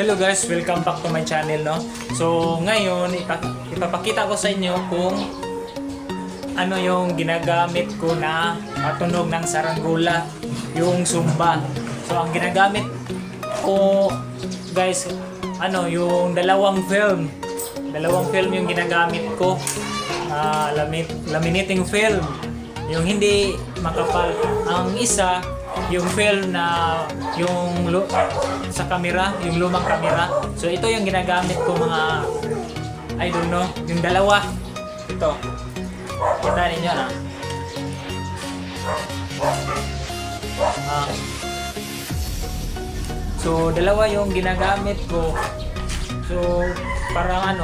Hello guys, welcome back to my channel, no. So ngayon ipapakita ko sa inyo kung ano yung ginagamit ko na patunog ng saranggola, yung sumba. So ang ginagamit ko guys, yung dalawang film yung ginagamit ko. Laminating film, yung hindi makapal. Ang isa yung film na sa camera, yung lumang camera. So ito yung ginagamit ko mga idol, no. Yung dalawa ito, kita ninyo na. So dalawa yung ginagamit ko. So parang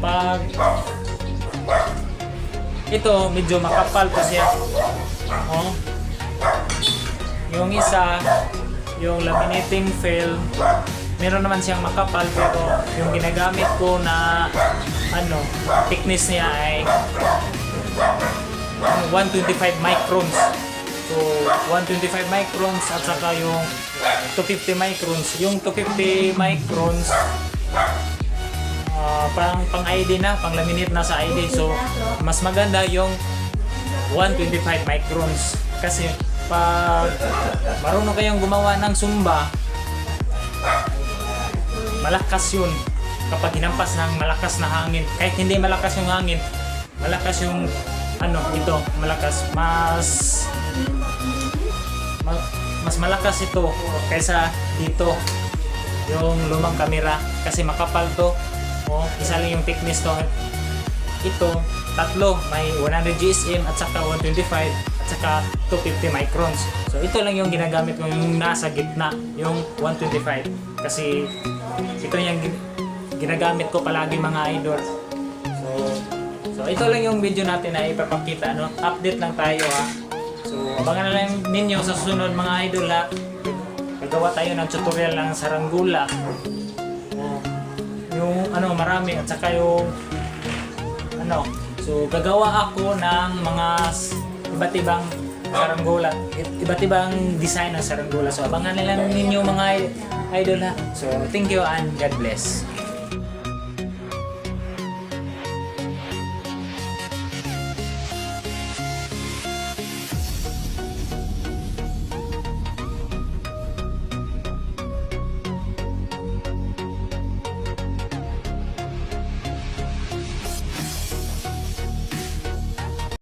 pag ito medyo makapal pa siya. Yung isa, yung laminating film, meron naman siyang makapal, pero yung ginagamit ko na thickness niya ay 125 microns. So 125 microns at saka yung 250 microns. Yung 250 microns pang ID na, pang laminate na sa ID. So mas maganda yung 125 microns kasi pag marunong kayong gumawa ng sumba, malakas yun kapag hinampas ng malakas na hangin. Kahit hindi malakas yung hangin, malakas yung malakas, mas malakas ito kaysa dito yung lumang kamera kasi makapal to. Isa lang yung thickness to. Ito tatlo, may 100 GSM at saka 125 at saka 250 microns. So ito lang yung ginagamit ko, yung nasa gitna, yung 125, kasi ito yung ginagamit ko palagi mga idol. So ito lang yung video natin na ipapakita, update lang tayo So abangan na lang ninyo sa susunod mga idol gagawa tayo ng tutorial ng saranggola. Yung marami at saka yung so gagawa ako ng mga iba't ibang saranggola, iba't ibang design ng saranggola. So abangan nila ninyo mga idol So thank you and God bless.